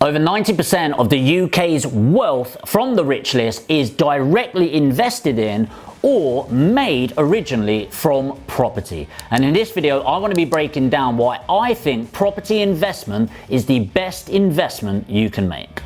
Over 90% of the UK's wealth from the rich list is directly invested in or made originally from property. And in this video, I want to be breaking down why I think property investment is the best investment you can make.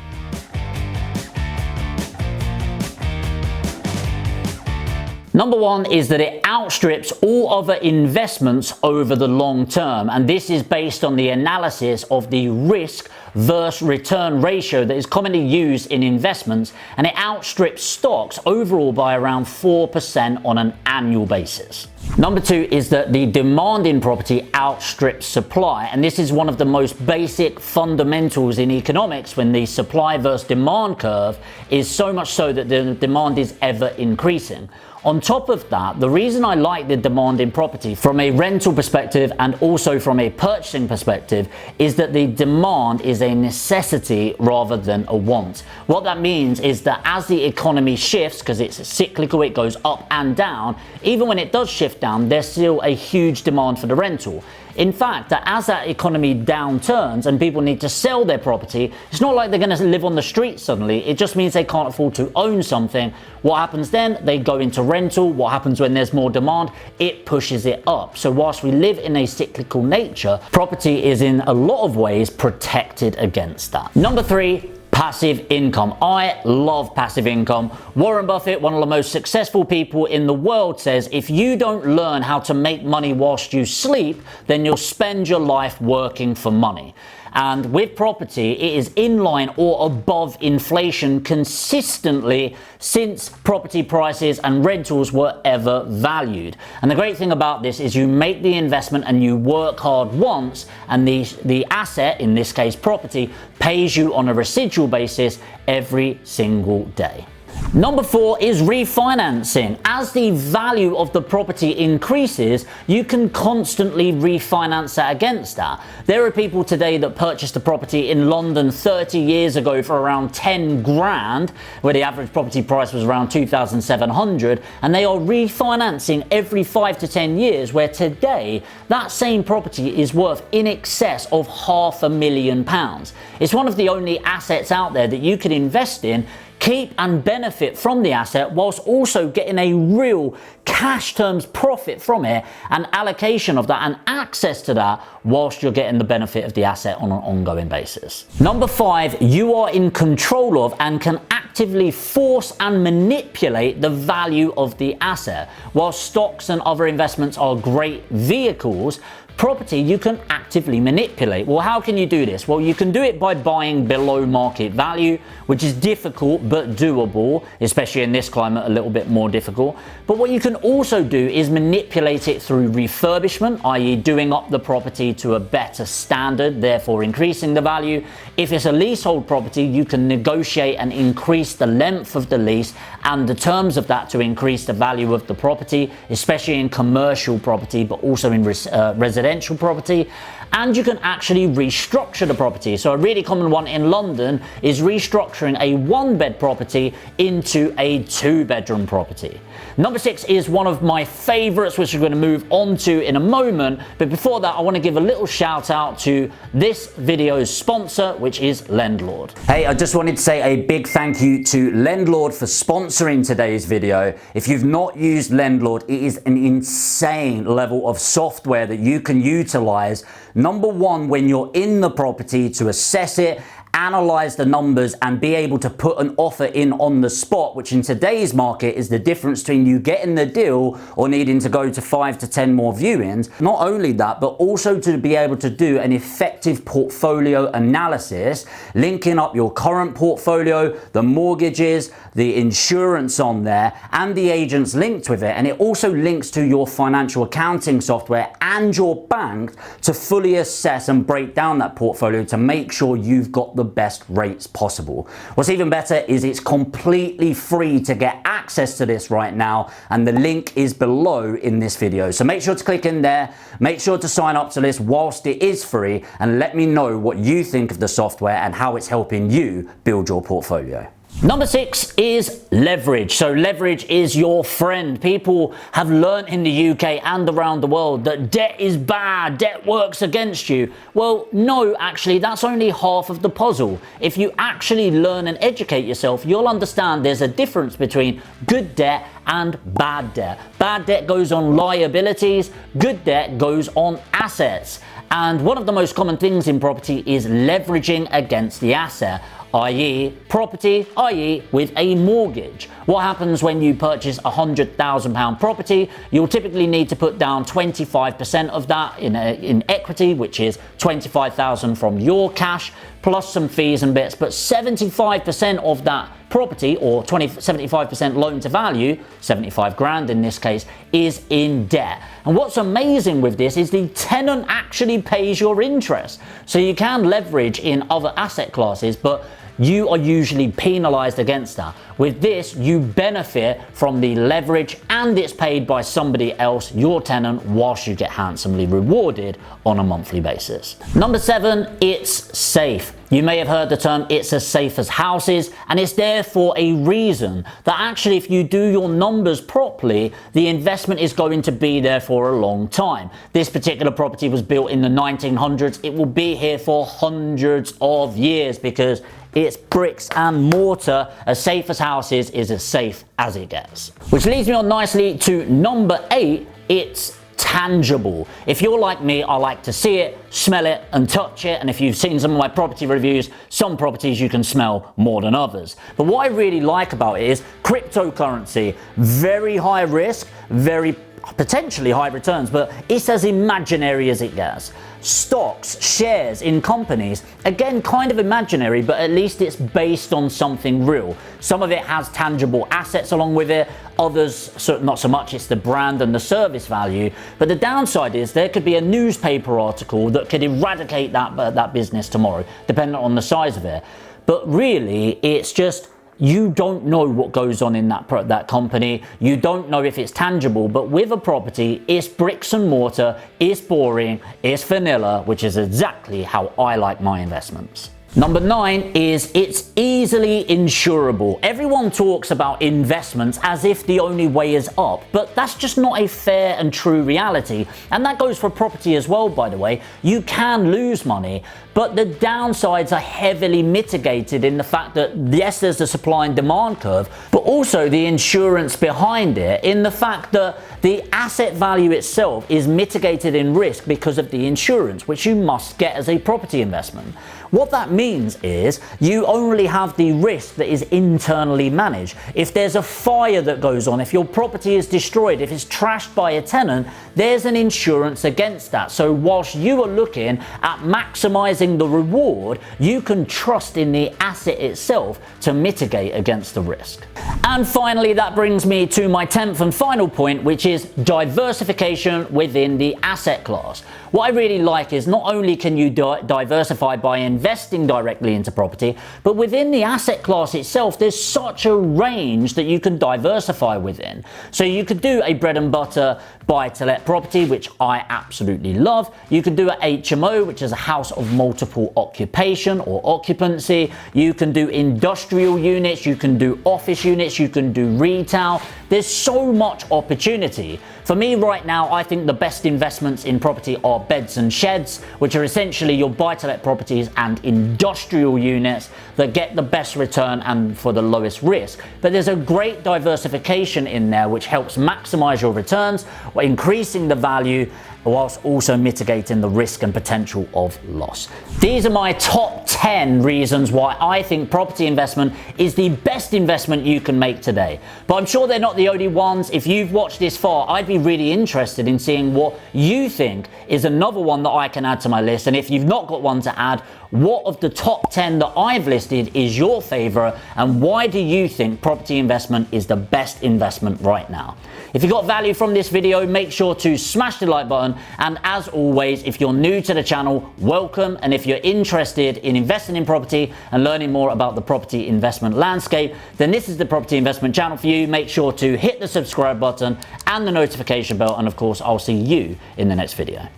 Number one is that it outstrips all other investments over the long term, and this is based on the analysis of the risk versus return ratio that is commonly used in investments, and it outstrips stocks overall by around 4% on an annual basis. Number two is that the demand in property outstrips supply, and this is one of the most basic fundamentals in economics when the supply versus demand curve is so much so that the demand is ever increasing. On top of that, the reason I like the demand in property from a rental perspective and also from a purchasing perspective is that the demand is a necessity rather than a want. What that means is that as the economy shifts, because it's cyclical, it goes up and down, even when it does shift down, there's still a huge demand for the rental. In fact, that as that economy downturns and people need to sell their property, it's not like they're going to live on the street suddenly. It just means they can't afford to own something. What happens then? They go into rental. What happens when there's more demand? It pushes it up. So whilst we live in a cyclical nature, property is in a lot of ways protected against that. Number three, passive income. I love passive income. Warren Buffett, one of the most successful people in the world, says if you don't learn how to make money whilst you sleep, then you'll spend your life working for money. And with property, it is in line or above inflation consistently since property prices and rentals were ever valued. And the great thing about this is you make the investment and you work hard once, and the asset, in this case property, pays you on a residual basis every single day. Number four is refinancing. As the value of the property increases, you can constantly refinance that against that. There are people today that purchased a property in London 30 years ago for around 10 grand, where the average property price was around 2,700, and they are refinancing every 5 to 10 years, where today that same property is worth in excess of £500,000. It's one of the only assets out there that you can invest in, keep and benefit from the asset whilst also getting a real cash terms profit from it and allocation of that and access to that whilst you're getting the benefit of the asset on an ongoing basis. Number five, you are in control of and can actively force and manipulate the value of the asset. While stocks and other investments are great vehicles, property you can actively manipulate. Well, how can you do this? Well, you can do it by buying below market value, which is difficult but doable, especially in this climate, a little bit more difficult. But what you can also do is manipulate it through refurbishment, i.e. doing up the property to a better standard, therefore increasing the value. If it's a leasehold property, you can negotiate and increase the length of the lease and the terms of that to increase the value of the property, especially in commercial property, but also in residential property. And you can actually restructure the property. So a really common one in London is restructuring a 1-bed property into a 2-bedroom property. Number six is one of my favorites, which we're going to move on to in a moment. But before that, I want to give a little shout out to this video's sponsor, which is Lendlord. Hey, I just wanted to say a big thank you to Lendlord for sponsoring today's video. If you've not used Lendlord, it is an insane level of software that you can utilize. Number one, when you're in the property, to assess it, analyze the numbers and be able to put an offer in on the spot, which in today's market is the difference between you getting the deal or needing to go to 5 to 10 more viewings. Not only that, but also to be able to do an effective portfolio analysis, linking up your current portfolio, the mortgages, the insurance on there, and the agents linked with it. And it also links to your financial accounting software and your bank to fully assess and break down that portfolio to make sure you've got the best rates possible. What's even better is it's completely free to get access to this right now, and the link is below in this video. So make sure to click in there, make sure to sign up to this whilst it is free, and let me know what you think of the software and how it's helping you build your portfolio. Number 6 is leverage. So leverage is your friend. People have learned in the UK and around the world that debt is bad, debt works against you. Well, no, actually, that's only half of the puzzle. If you actually learn and educate yourself, you'll understand there's a difference between good debt and bad debt. Bad debt goes on liabilities, good debt goes on assets. And one of the most common things in property is leveraging against the asset, i.e. property, i.e. with a mortgage. What happens when you purchase a £100,000 property? You'll typically need to put down 25% of that in equity, which is $25,000 from your cash, plus some fees and bits, but 75% of that property, or 75% loan to value, 75 grand in this case, is in debt. And what's amazing with this is the tenant actually pays your interest. So you can leverage in other asset classes, but you are usually penalized against that. With this, you benefit from the leverage and it's paid by somebody else, your tenant, whilst you get handsomely rewarded on a monthly basis. Number 7, it's safe. You may have heard the term it's as safe as houses, and it's there for a reason. That actually, if you do your numbers properly, the investment is going to be there for a long time. This particular property was built in the 1900s. It will be here for hundreds of years because it's bricks and mortar. As safe as houses is as safe as it gets. Which leads me on nicely to number 8, it's tangible. If you're like me, I like to see it, smell it and touch it, and if you've seen some of my property reviews, some properties you can smell more than others. But what I really like about it is cryptocurrency, very high risk, very potentially high returns, but it's as imaginary as it gets. Stocks, shares in companies, again kind of imaginary, but at least it's based on something real. Some of it has tangible assets along with it, others not so much. It's the brand and the service value. But the downside is there could be a newspaper article that could eradicate that business tomorrow, depending on the size of it. But really, it's just you don't know what goes on in that company. You don't know if it's tangible, but with a property, it's bricks and mortar, it's boring, it's vanilla, which is exactly how I like my investments. Number 9 is it's easily insurable. Everyone talks about investments as if the only way is up, but that's just not a fair and true reality. And that goes for property as well, by the way. You can lose money, but the downsides are heavily mitigated in the fact that yes, there's the supply and demand curve, but also the insurance behind it in the fact that the asset value itself is mitigated in risk because of the insurance, which you must get as a property investment. What that means is you only have the risk that is internally managed. If there's a fire that goes on, if your property is destroyed, if it's trashed by a tenant, there's an insurance against that. So whilst you are looking at maximizing the reward, you can trust in the asset itself to mitigate against the risk. And finally, that brings me to my 10th and final point, which is diversification within the asset class. What I really like is not only can you diversify by investing directly into property, but within the asset class itself, there's such a range that you can diversify within. So you could do a bread and butter buy-to-let property, which I absolutely love. You can do a HMO, which is a house of multiple occupation or occupancy. You can do industrial units, you can do office units, you can do retail. There's so much opportunity. For me right now, I think the best investments in property are beds and sheds, which are essentially your buy-to-let properties and industrial units that get the best return and for the lowest risk. But there's a great diversification in there which helps maximize your returns, increasing the value whilst also mitigating the risk and potential of loss. These are my top 10 reasons why I think property investment is the best investment you can make today. But I'm sure they're not the only ones. If you've watched this far, I'd be really interested in seeing what you think is another one that I can add to my list. And if you've not got one to add, what of the top 10 that I've listed is your favorite, and why do you think property investment is the best investment right now? If you got value from this video, make sure to smash the like button. And as always, if you're new to the channel, welcome. And if you're interested in investing in property and learning more about the property investment landscape, then this is the property investment channel for you. Make sure to hit the subscribe button and the notification bell. And of course, I'll see you in the next video.